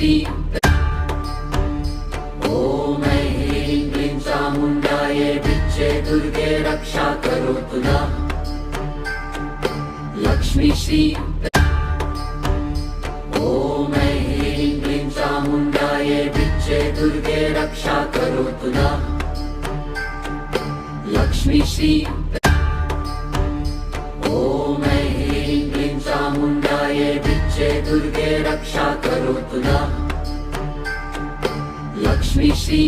श्री ओम ह्रीं क्लीं चामुण्डायै विच्चे दुर्गे रक्षा करो तुला लक्ष्मी श्री ओम ह्रीं क्लीं चामुण्डायै विच्चे दुर्गे रक्षा करो तुला लक्ष्मी श्री ओम ह्रीं क्लीं चामुण्डायै विच्चे दुर्गे रक्षा करो तुला लक्ष्मी श्री।